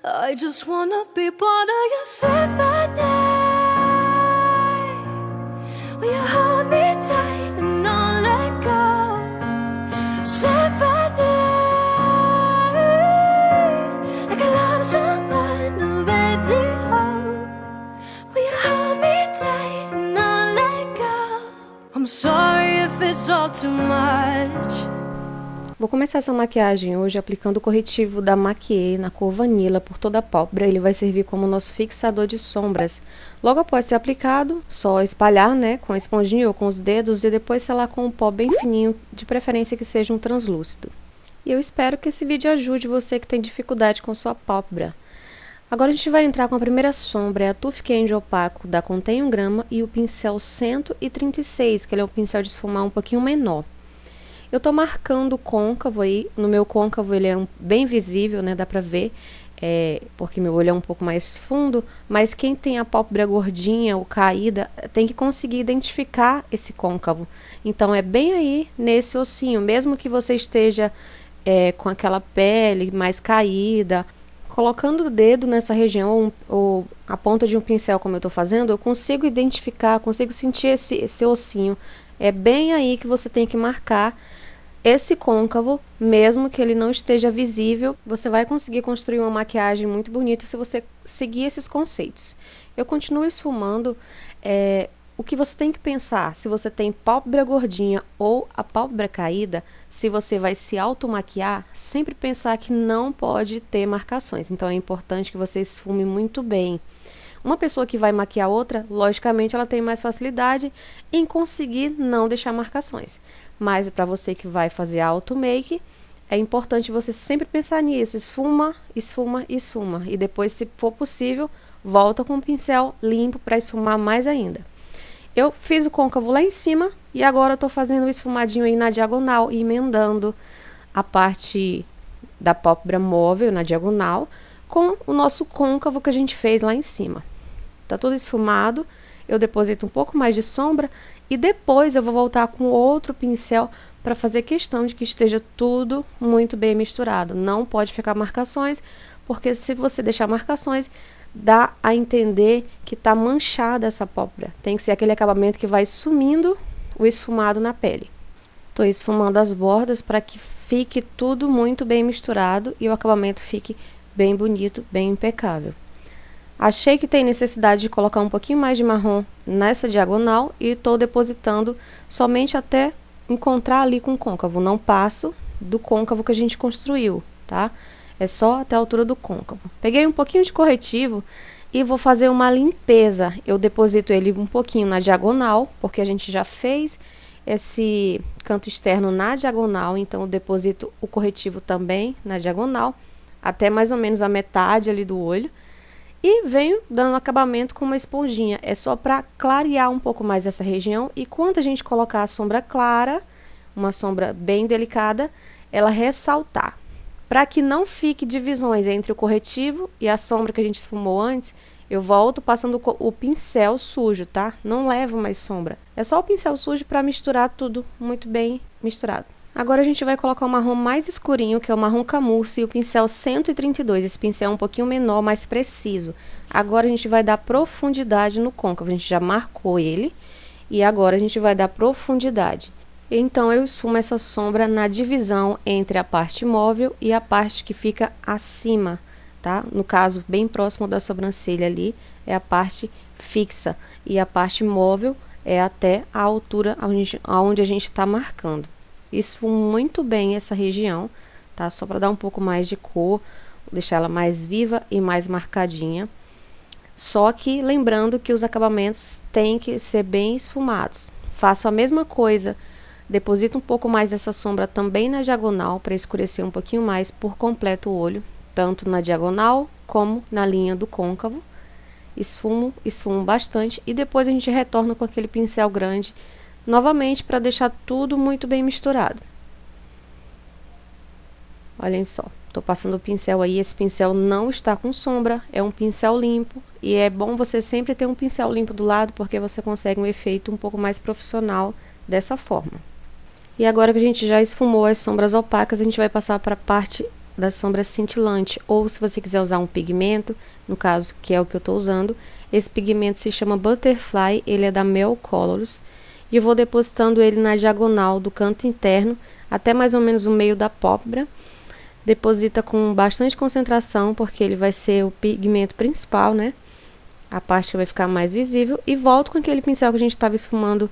I just wanna be part of your symphony. Will you hold me tight and not let go? Symphony, like a love song on the radio. Will you hold me tight and not let go? I'm sorry if it's all too much. Vou começar essa maquiagem hoje aplicando o corretivo da Maquiê na cor Vanilla por toda a pálpebra. Ele vai servir como nosso fixador de sombras. Logo após ser aplicado, só espalhar, né, com a esponjinha ou com os dedos e depois selar com um pó bem fininho, de preferência que seja um translúcido. E eu espero que esse vídeo ajude você que tem dificuldade com sua pálpebra. Agora a gente vai entrar com a primeira sombra, é a Tooth Candy opaco da Contém 1 grama e o pincel 136, que ele é um pincel de esfumar um pouquinho menor. Eu tô marcando o côncavo aí, no meu côncavo ele é bem visível, né, dá pra ver, porque meu olho é um pouco mais fundo, mas quem tem a pálpebra gordinha ou caída, tem que conseguir identificar esse côncavo. Então é bem aí nesse ossinho, mesmo que você esteja com aquela pele mais caída, colocando o dedo nessa região ou a ponta de um pincel como eu tô fazendo, eu consigo identificar, consigo sentir esse ossinho. É bem aí que você tem que marcar esse côncavo, mesmo que ele não esteja visível, você vai conseguir construir uma maquiagem muito bonita se você seguir esses conceitos. Eu continuo esfumando. O que você tem que pensar, se você tem pálpebra gordinha ou a pálpebra caída, se você vai se automaquiar, sempre pensar que não pode ter marcações. Então é importante que você esfume muito bem. Uma pessoa que vai maquiar outra, logicamente ela tem mais facilidade em conseguir não deixar marcações. Mas para você que vai fazer auto-make, é importante você sempre pensar nisso. Esfuma, esfuma, esfuma. E depois, se for possível, volta com o pincel limpo para esfumar mais ainda. Eu fiz o côncavo lá em cima e agora eu tô fazendo o esfumadinho aí na diagonal, emendando a parte da pálpebra móvel na diagonal com o nosso côncavo que a gente fez lá em cima. Tá tudo esfumado, eu deposito um pouco mais de sombra e depois eu vou voltar com outro pincel para fazer questão de que esteja tudo muito bem misturado. Não pode ficar marcações, porque se você deixar marcações, dá a entender que está manchada essa pálpebra. Tem que ser aquele acabamento que vai sumindo o esfumado na pele. Estou esfumando as bordas para que fique tudo muito bem misturado e o acabamento fique bem bonito, bem impecável. Achei que tem necessidade de colocar um pouquinho mais de marrom nessa diagonal e estou depositando somente até encontrar ali com o côncavo. Não passo do côncavo que a gente construiu, tá? É só até a altura do côncavo. Peguei um pouquinho de corretivo e vou fazer uma limpeza. Eu deposito ele um pouquinho na diagonal, porque a gente já fez esse canto externo na diagonal, então eu deposito o corretivo também na diagonal, até mais ou menos a metade ali do olho. E venho dando acabamento com uma esponjinha. É só para clarear um pouco mais essa região. E quando a gente colocar a sombra clara, uma sombra bem delicada, ela ressaltar. Para que não fique divisões entre o corretivo e a sombra que a gente esfumou antes, eu volto passando o pincel sujo, tá? Não levo mais sombra. É só o pincel sujo para misturar tudo muito bem misturado. Agora a gente vai colocar o marrom mais escurinho, que é o marrom camurça, e o pincel 132. Esse pincel é um pouquinho menor, mais preciso. Agora a gente vai dar profundidade no côncavo. A gente já marcou ele e agora a gente vai dar profundidade. Então eu esfumo essa sombra na divisão entre a parte móvel e a parte que fica acima, tá? No caso, bem próximo da sobrancelha ali, é a parte fixa. E a parte móvel é até a altura onde a gente está marcando. Esfumo muito bem essa região, tá? Só para dar um pouco mais de cor, deixar ela mais viva e mais marcadinha. Só que lembrando que os acabamentos têm que ser bem esfumados. Faço a mesma coisa, deposito um pouco mais dessa sombra também na diagonal para escurecer um pouquinho mais por completo o olho, tanto na diagonal como na linha do côncavo. Esfumo bastante e depois a gente retorna com aquele pincel grande novamente para deixar tudo muito bem misturado. Olhem só, tô passando o pincel aí, esse pincel não está com sombra, é um pincel limpo e é bom você sempre ter um pincel limpo do lado porque você consegue um efeito um pouco mais profissional dessa forma. E agora que a gente já esfumou as sombras opacas, a gente vai passar para a parte da sombra cintilante, ou se você quiser usar um pigmento, no caso, que é o que eu estou usando, esse pigmento se chama Butterfly, ele é da Mel Colors, e eu vou depositando ele na diagonal do canto interno, até mais ou menos o meio da pálpebra. Deposita com bastante concentração, porque ele vai ser o pigmento principal, né? A parte que vai ficar mais visível, e volto com aquele pincel que a gente estava esfumando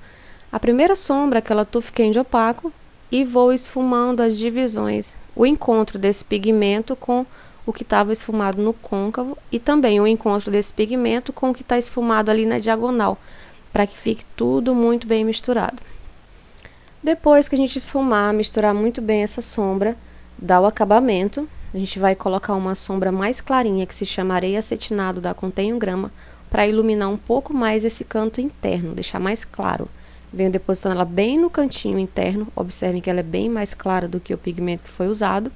a primeira sombra, aquela Tooth Candy opaco, e vou esfumando as divisões, o encontro desse pigmento com o que estava esfumado no côncavo e também o encontro desse pigmento com o que está esfumado ali na diagonal, para que fique tudo muito bem misturado. Depois que a gente esfumar, misturar muito bem essa sombra, dá o acabamento, a gente vai colocar uma sombra mais clarinha que se chama Areia Acetinado da Contém 1 grama, para iluminar um pouco mais esse canto interno, deixar mais claro. Venho depositando ela bem no cantinho interno, observem que ela é bem mais clara do que o pigmento que foi usado.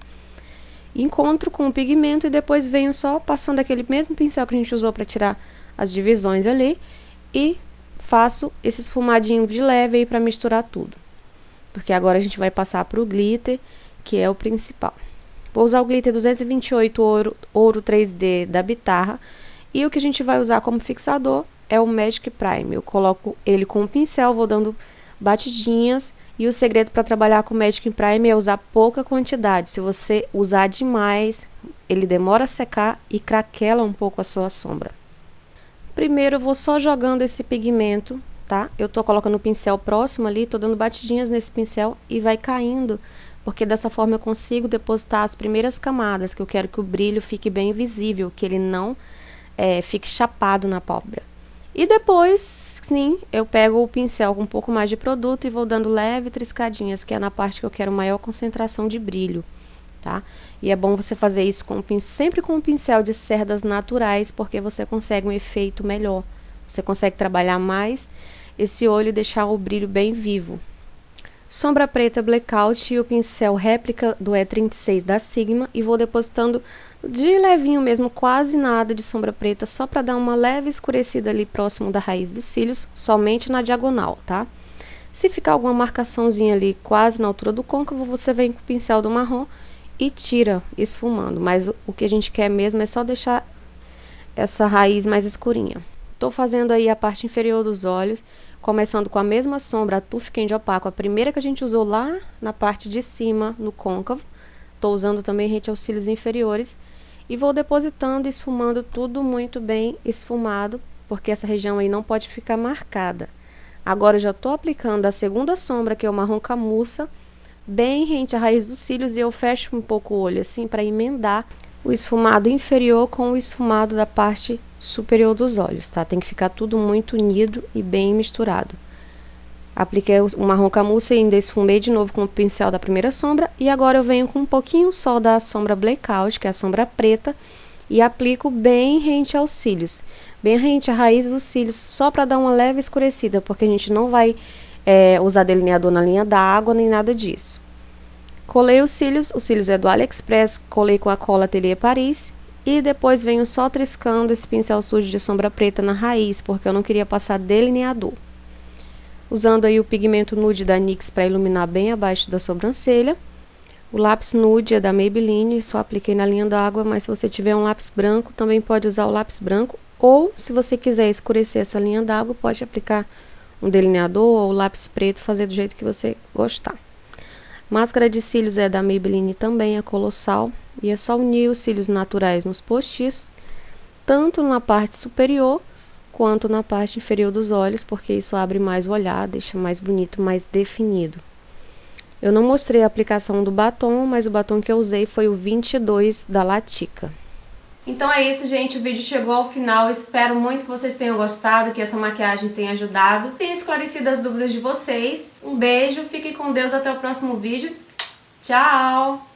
Encontro com o pigmento e depois venho só passando aquele mesmo pincel que a gente usou para tirar as divisões ali e faço esse esfumadinho de leve aí para misturar tudo. Porque agora a gente vai passar para o glitter, que é o principal. Vou usar o glitter 228 ouro 3D da Bitarra e o que a gente vai usar como fixador é o Magic Prime. Eu coloco ele com o pincel, vou dando batidinhas. E o segredo para trabalhar com o Magic Prime é usar pouca quantidade. Se você usar demais, ele demora a secar e craquela um pouco a sua sombra. Primeiro eu vou só jogando esse pigmento, tá? Eu tô colocando o pincel próximo ali, tô dando batidinhas nesse pincel e vai caindo. Porque dessa forma eu consigo depositar as primeiras camadas, que eu quero que o brilho fique bem visível, que ele não fique chapado na pálpebra. E depois, sim, eu pego o pincel com um pouco mais de produto e vou dando leve triscadinhas, que é na parte que eu quero maior concentração de brilho, tá? E é bom você fazer isso sempre com um pincel de cerdas naturais, porque você consegue um efeito melhor. Você consegue trabalhar mais esse olho e deixar o brilho bem vivo. Sombra preta Blackout e o pincel réplica do E36 da Sigma e vou depositando de levinho mesmo, quase nada de sombra preta, só para dar uma leve escurecida ali próximo da raiz dos cílios, somente na diagonal, tá? Se ficar alguma marcaçãozinha ali quase na altura do côncavo, você vem com o pincel do marrom e tira esfumando, mas o que a gente quer mesmo é só deixar essa raiz mais escurinha. Tô fazendo aí a parte inferior dos olhos, começando com a mesma sombra, a Tooth Candy opaco, a primeira que a gente usou lá na parte de cima, no côncavo. Tô usando também rente aos cílios inferiores. E vou depositando e esfumando tudo muito bem esfumado, porque essa região aí não pode ficar marcada. Agora eu já tô aplicando a segunda sombra, que é o marrom camurça, bem rente à raiz dos cílios, e eu fecho um pouco o olho assim para emendar o esfumado inferior com o esfumado da parte superior dos olhos, tá? Tem que ficar tudo muito unido e bem misturado. Apliquei o marrom camurça e ainda esfumei de novo com o pincel da primeira sombra. E agora eu venho com um pouquinho só da sombra Blackout, que é a sombra preta, e aplico bem rente aos cílios. Bem rente à raiz dos cílios, só para dar uma leve escurecida, porque a gente não vai usar delineador na linha d'água, nem nada disso. Colei os cílios é do AliExpress, colei com a cola Atelier Paris. E depois venho só triscando esse pincel sujo de sombra preta na raiz, porque eu não queria passar delineador. Usando aí o pigmento nude da NYX para iluminar bem abaixo da sobrancelha. O lápis nude é da Maybelline, só apliquei na linha d'água, mas se você tiver um lápis branco, também pode usar o lápis branco. Ou, se você quiser escurecer essa linha d'água, pode aplicar um delineador ou lápis preto, fazer do jeito que você gostar. Máscara de cílios é da Maybelline também, a Colossal. E é só unir os cílios naturais nos postiços, tanto na parte superior quanto na parte inferior dos olhos, porque isso abre mais o olhar, deixa mais bonito, mais definido. Eu não mostrei a aplicação do batom, mas o batom que eu usei foi o 22 da Latica. Então é isso, gente, o vídeo chegou ao final, espero muito que vocês tenham gostado, que essa maquiagem tenha ajudado, tenha esclarecido as dúvidas de vocês. Um beijo, fiquem com Deus, até o próximo vídeo. Tchau!